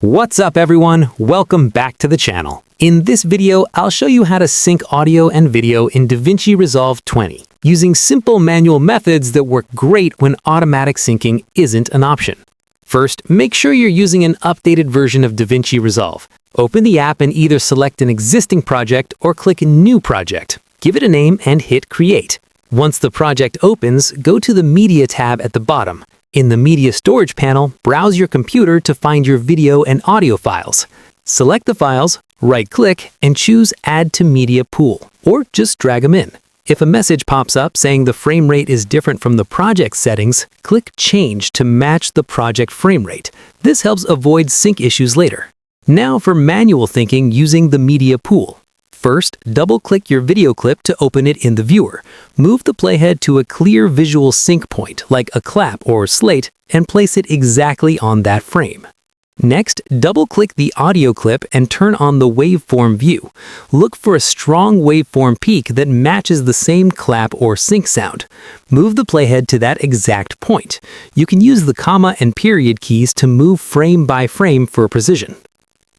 What's up everyone? Welcome back to the channel. In this video, I'll show you how to sync audio and video in DaVinci Resolve 20, using simple manual methods that work great when automatic syncing isn't an option. First, make sure you're using an updated version of DaVinci Resolve. Open the app and either select an existing project or click New Project. Give it a name and hit Create. Once the project opens, go to the Media tab at the bottom. In the Media Storage panel, browse your computer to find your video and audio files. Select the files, right-click, and choose Add to Media Pool, or just drag them in. If a message pops up saying the frame rate is different from the project settings, click Change to match the project frame rate. This helps avoid sync issues later. Now for manual syncing using the Media Pool. First, double-click your video clip to open it in the viewer. Move the playhead to a clear visual sync point, like a clap or slate, and place it exactly on that frame. Next, double-click the audio clip and turn on the waveform view. Look for a strong waveform peak that matches the same clap or sync sound. Move the playhead to that exact point. You can use the comma and period keys to move frame by frame for precision.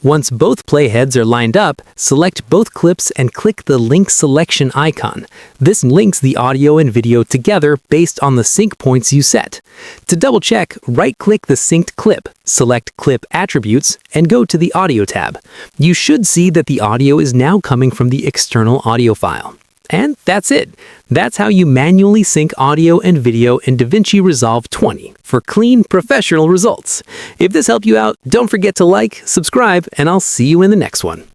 Once both playheads are lined up, select both clips and click the link selection icon. This links the audio and video together based on the sync points you set. To double check, right-click the synced clip, select Clip Attributes, and go to the Audio tab. You should see that the audio is now coming from the external audio file. And that's it. That's how you manually sync audio and video in DaVinci Resolve 20 for clean, professional results. If this helped you out, don't forget to like, subscribe, and I'll see you in the next one.